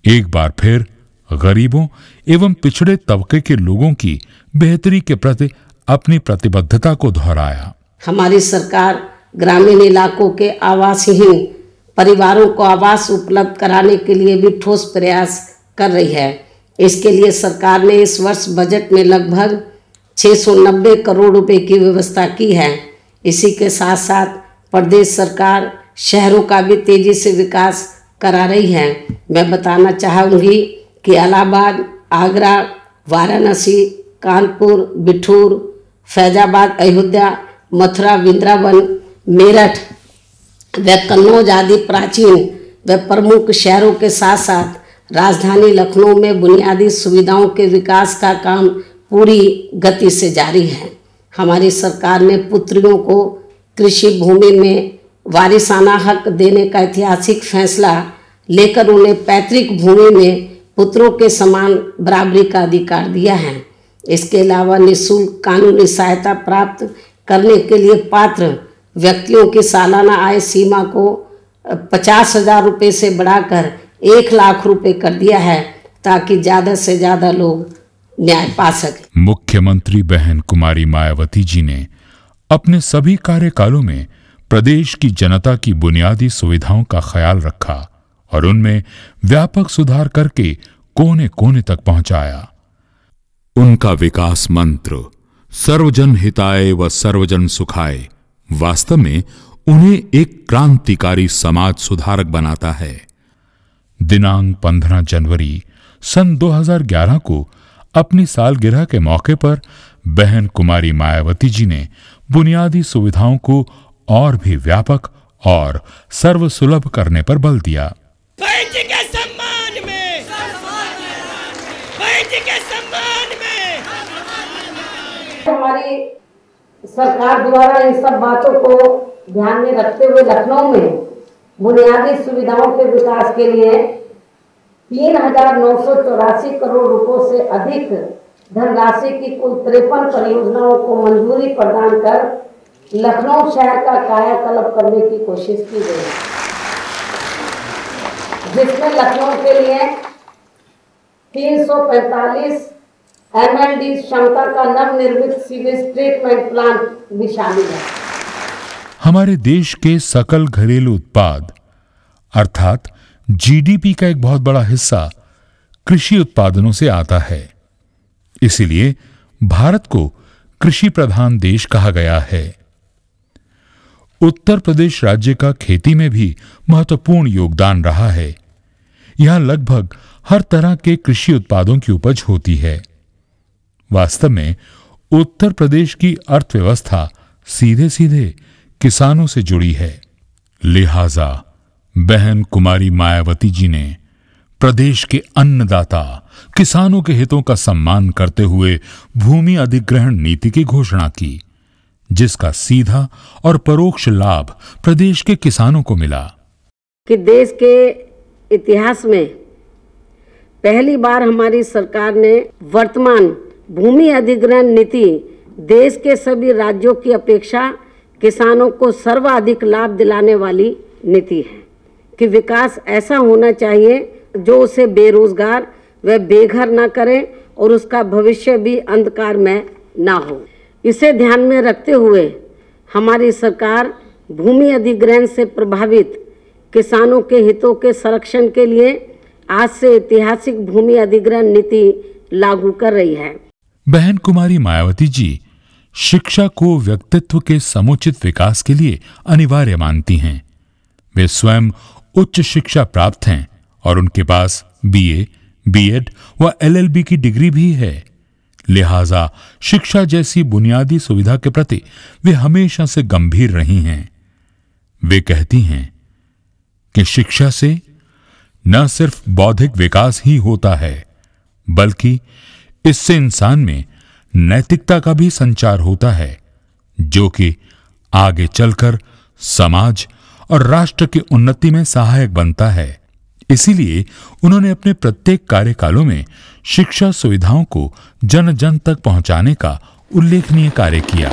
एक बार फिर गरीबों एवं पिछड़े तबके के लोगों की बेहतरी के प्रति अपनी प्रतिबद्धता को दोहराया। हमारी सरकार ग्रामीण इलाकों के आवासहीन परिवारों को आवास उपलब्ध कराने के लिए भी ठोस प्रयास कर रही है। इसके लिए सरकार ने इस वर्ष बजट में लगभग 690 करोड़ रुपए की व्यवस्था की है। इसी के साथ साथ प्रदेश सरकार शहरों का भी तेजी से विकास करा रही है। मैं बताना चाहूँगी कि इलाहाबाद, आगरा, वाराणसी, कानपुर, बिठूर, फैजाबाद, अयोध्या, मथुरा, वृंदावन, मेरठ व कन्नौज आदि प्राचीन व प्रमुख शहरों के साथ साथ राजधानी लखनऊ में बुनियादी सुविधाओं के विकास का काम पूरी गति से जारी है। हमारी सरकार ने पुत्रियों को कृषि भूमि में वारिसाना हक देने का ऐतिहासिक फैसला लेकर उन्हें पैतृक भूमि में पुत्रों के समान बराबरी का अधिकार दिया है। इसके अलावा निःशुल्क कानूनी सहायता प्राप्त करने के लिए पात्र व्यक्तियों की सालाना आय सीमा को 50,000 रुपये से बढ़ाकर 1 लाख रुपए कर दिया है, ताकि ज़्यादा से ज़्यादा लोग न्याय पा सके। मुख्यमंत्री बहन कुमारी मायावती जी ने अपने सभी कार्यकालों में प्रदेश की जनता की बुनियादी सुविधाओं का ख्याल रखा और उनमें व्यापक सुधार करके कोने कोने तक पहुंचाया। उनका विकास मंत्र सर्वजन हिताय व सर्वजन सुखाय वास्तव में उन्हें एक क्रांतिकारी समाज सुधारक बनाता है। दिनांक 15 जनवरी सन 2011 को अपनी सालगिरह के मौके पर बहन कुमारी मायावती जी ने बुनियादी सुविधाओं को और भी व्यापक और सर्वसुलभ करने पर बल दिया। बहन जी के सम्मान में, बहन जी के सम्मान में। हमारी सरकार द्वारा इन सब बातों को ध्यान में रखते हुए लखनऊ में बुनियादी सुविधाओं के विकास के लिए 3,984 करोड़ रुपयों से अधिक धनराशि की कुल 53 परियोजनाओं को मंजूरी प्रदान कर लखनऊ शहर का कायाकल्प करने की कोशिश की गई, जिसमें लखनऊ के लिए 345 MLD क्षमता का नवनिर्मित सीवेज ट्रीटमेंट प्लांट भी शामिल है। हमारे देश के सकल घरेलू उत्पाद अर्थात GDP का एक बहुत बड़ा हिस्सा कृषि उत्पादनों से आता है। इसीलिए भारत को कृषि प्रधान देश कहा गया है। उत्तर प्रदेश राज्य का खेती में भी महत्वपूर्ण योगदान रहा है। यहां लगभग हर तरह के कृषि उत्पादों की उपज होती है। वास्तव में उत्तर प्रदेश की अर्थव्यवस्था सीधे सीधे किसानों से जुड़ी है। लिहाजा बहन कुमारी मायावती जी ने प्रदेश के अन्नदाता किसानों के हितों का सम्मान करते हुए भूमि अधिग्रहण नीति की घोषणा की, जिसका सीधा और परोक्ष लाभ प्रदेश के किसानों को मिला। कि देश के इतिहास में पहली बार हमारी सरकार ने वर्तमान भूमि अधिग्रहण नीति देश के सभी राज्यों की अपेक्षा किसानों को सर्वाधिक लाभ दिलाने वाली नीति है। कि विकास ऐसा होना चाहिए जो उसे बेरोजगार व बेघर न करे और उसका भविष्य भी अंधकार में ना हो। इसे ध्यान में रखते हुए हमारी सरकार भूमि अधिग्रहण से प्रभावित किसानों के हितों के संरक्षण के लिए आज से ऐतिहासिक भूमि अधिग्रहण नीति लागू कर रही है। बहन कुमारी मायावती जी शिक्षा को व्यक्तित्व के समुचित विकास के लिए अनिवार्य मानती हैं। वे स्वयं उच्च शिक्षा प्राप्त हैं और उनके पास BA, B.Ed व LLB की डिग्री भी है। लिहाजा शिक्षा जैसी बुनियादी सुविधा के प्रति वे हमेशा से गंभीर रही हैं। वे कहती हैं कि शिक्षा से न सिर्फ बौद्धिक विकास ही होता है, बल्कि इससे इंसान में नैतिकता का भी संचार होता है, जो कि आगे चलकर समाज और राष्ट्र की उन्नति में सहायक बनता है। इसीलिए उन्होंने अपने प्रत्येक कार्यकालों में शिक्षा सुविधाओं को जन जन तक पहुंचाने का उल्लेखनीय कार्य किया।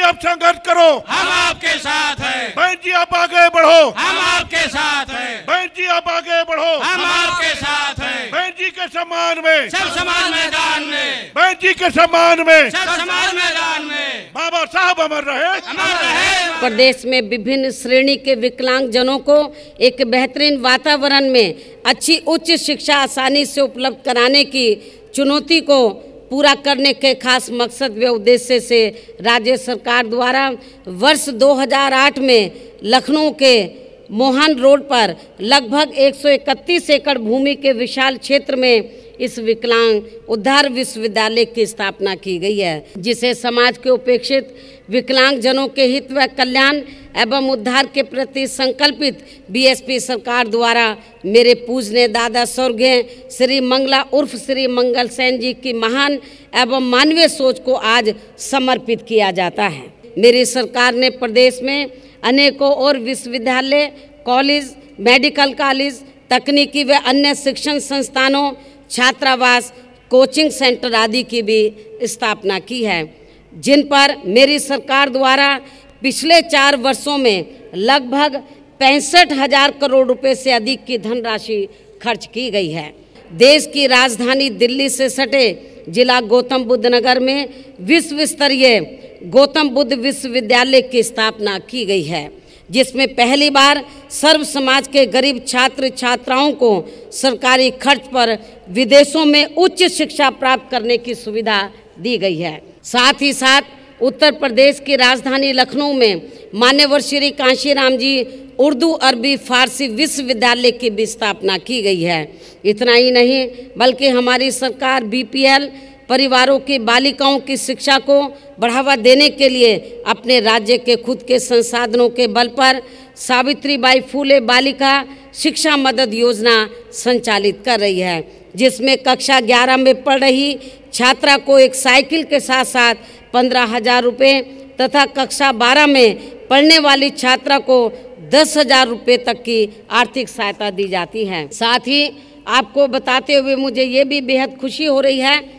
आप संघर्ष करो, हम आपके साथ हैं। बहन जी आप आगे बढ़ो, हम आपके साथ हैं। बहन जी आप आगे बढ़ो, हम आपके साथ हैं। बहन जी के सम्मान में, सब समान मैदान में, बहन जी के सम्मान में, सब समान मैदान में बाबा साहब अमर रहे, अमर रहे। प्रदेश में विभिन्न श्रेणी के विकलांग जनों को एक बेहतरीन वातावरण में अच्छी उच्च शिक्षा आसानी से उपलब्ध कराने की चुनौती को पूरा करने के खास मकसद व उद्देश्य से राज्य सरकार द्वारा वर्ष 2008 में लखनऊ के मोहन रोड पर लगभग 131 एकड़ भूमि के विशाल क्षेत्र में इस विकलांग उद्धार विश्वविद्यालय की स्थापना की गई है, जिसे समाज के उपेक्षित विकलांग जनों के हित व कल्याण एवं उद्धार के प्रति संकल्पित बीएसपी सरकार द्वारा मेरे पूजनीय दादा स्वर्गीय श्री मंगला उर्फ श्री मंगल सेन जी की महान एवं मानवीय सोच को आज समर्पित किया जाता है। मेरी सरकार ने प्रदेश में अनेकों और विश्वविद्यालय, कॉलेज, मेडिकल कॉलेज, तकनीकी व अन्य शिक्षण संस्थानों, छात्रावास, कोचिंग सेंटर आदि की भी स्थापना की है, जिन पर मेरी सरकार द्वारा पिछले 4 वर्षों में लगभग 65,000 करोड़ रुपए से अधिक की धनराशि खर्च की गई है। देश की राजधानी दिल्ली से सटे जिला गौतम बुद्ध नगर में विश्व स्तरीय गौतम बुद्ध विश्वविद्यालय की स्थापना की गई है, जिसमें पहली बार सर्व समाज के गरीब छात्र छात्राओं को सरकारी खर्च पर विदेशों में उच्च शिक्षा प्राप्त करने की सुविधा दी गई है। साथ ही साथ उत्तर प्रदेश की राजधानी लखनऊ में मान्यवर श्री कांशीराम जी उर्दू अरबी फारसी विश्वविद्यालय की भी स्थापना की गई है। इतना ही नहीं बल्कि हमारी सरकार बीपीएल परिवारों की बालिकाओं की शिक्षा को बढ़ावा देने के लिए अपने राज्य के खुद के संसाधनों के बल पर सावित्रीबाई फूले बालिका शिक्षा मदद योजना संचालित कर रही है, जिसमें कक्षा 11 में पढ़ रही छात्रा को एक साइकिल के साथ साथ 15,000 रुपये तथा कक्षा 12 में पढ़ने वाली छात्रा को 10,000 रुपये तक की आर्थिक सहायता दी जाती है। साथ ही आपको बताते हुए मुझे ये भी बेहद खुशी हो रही है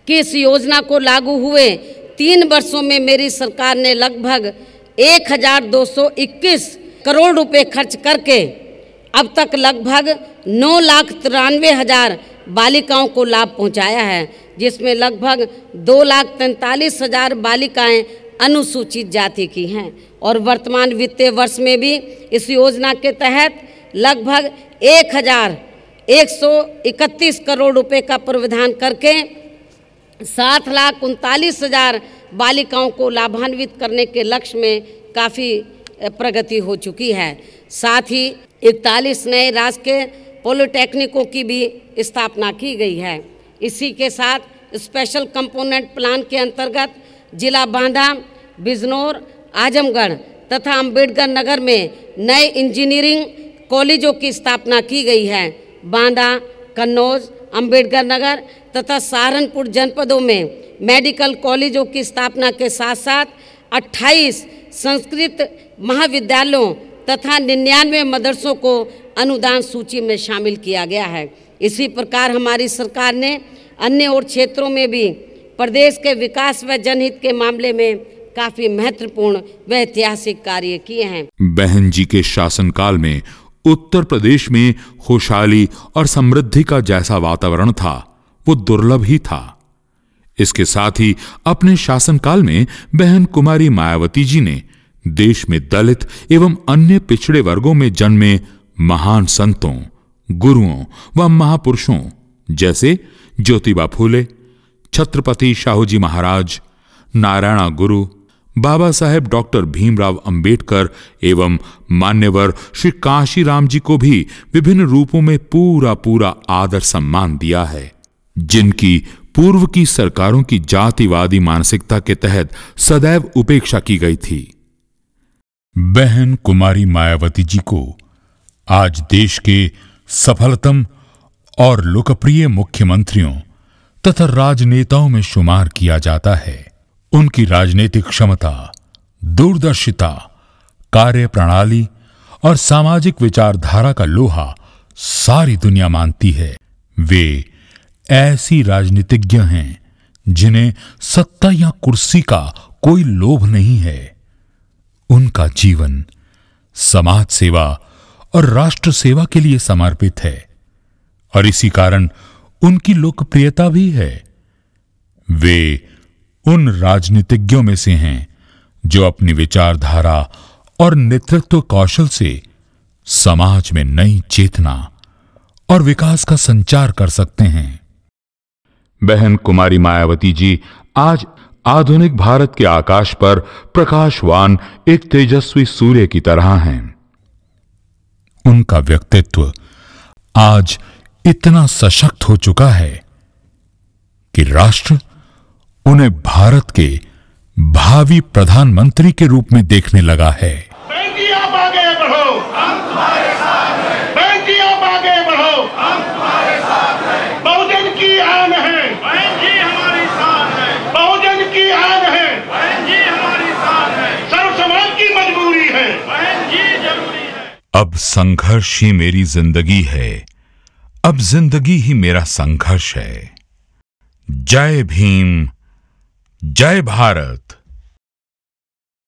कि इस योजना को लागू हुए 3 वर्षों में मेरी सरकार ने लगभग 1,221 करोड़ रुपए खर्च करके अब तक लगभग 9,93,000 बालिकाओं को लाभ पहुंचाया है, जिसमें लगभग 2,43,000 बालिकाएं अनुसूचित जाति की हैं और वर्तमान वित्तीय वर्ष में भी इस योजना के तहत लगभग 1,131 करोड़ रुपए का प्रावधान करके 7,39,000 बालिकाओं को लाभान्वित करने के लक्ष्य में काफ़ी प्रगति हो चुकी है। साथ ही 41 नए राजकीय पॉलिटेक्निकों की भी स्थापना की गई है। इसी के साथ स्पेशल कंपोनेंट प्लान के अंतर्गत जिला बांदा, बिजनौर, आजमगढ़ तथा अंबेडकर नगर में नए इंजीनियरिंग कॉलेजों की स्थापना की गई है। बांदा, कन्नौज, अंबेडकर नगर तथा सहारनपुर जनपदों में मेडिकल कॉलेजों की स्थापना के साथ साथ 28 संस्कृत महाविद्यालयों तथा 99 मदरसों को अनुदान सूची में शामिल किया गया है। इसी प्रकार हमारी सरकार ने अन्य और क्षेत्रों में भी प्रदेश के विकास व जनहित के मामले में काफी महत्वपूर्ण व ऐतिहासिक कार्य किए हैं। बहन जी के शासनकाल में उत्तर प्रदेश में खुशहाली और समृद्धि का जैसा वातावरण था वो दुर्लभ ही था। इसके साथ ही अपने शासनकाल में बहन कुमारी मायावती जी ने देश में दलित एवं अन्य पिछड़े वर्गों में जन्मे महान संतों, गुरुओं व महापुरुषों जैसे ज्योतिबा फूले, छत्रपति शाहूजी महाराज, नारायणा गुरु, बाबा साहेब डॉक्टर भीमराव अंबेडकर एवं मान्यवर श्री कांशीराम जी को भी विभिन्न रूपों में पूरा आदर सम्मान दिया है, जिनकी पूर्व की सरकारों की जातिवादी मानसिकता के तहत सदैव उपेक्षा की गई थी। बहन कुमारी मायावती जी को आज देश के सफलतम और लोकप्रिय मुख्यमंत्रियों तथा राजनेताओं में शुमार किया जाता है। उनकी राजनीतिक क्षमता, दूरदर्शिता, कार्य प्रणाली और सामाजिक विचारधारा का लोहा सारी दुनिया मानती है। वे ऐसी राजनीतिज्ञ हैं जिन्हें सत्ता या कुर्सी का कोई लोभ नहीं है। उनका जीवन समाज सेवा और राष्ट्र सेवा के लिए समर्पित है और इसी कारण उनकी लोकप्रियता भी है। वे उन राजनीतिज्ञों में से हैं जो अपनी विचारधारा और नेतृत्व कौशल से समाज में नई चेतना और विकास का संचार कर सकते हैं। बहन कुमारी मायावती जी आज आधुनिक भारत के आकाश पर प्रकाशवान एक तेजस्वी सूर्य की तरह हैं। उनका व्यक्तित्व आज इतना सशक्त हो चुका है कि राष्ट्र उन्हें भारत के भावी प्रधानमंत्री के रूप में देखने लगा है। बहन जी आप आगे बढ़ो, हम तुम्हारे साथ हैं। बहन जी आप आगे बढ़ो, हम तुम्हारे साथ हैं। बहुजन की आन है, बहन जी हमारी शान है। बहुजन की आन है, बहन जी हमारी शान है। सर्व समाज की मजबूरी है, बहन जी जरूरी है। अब संघर्ष ही मेरी जिंदगी है, अब जिंदगी ही मेरा संघर्ष है। जय भीम, जय भारत।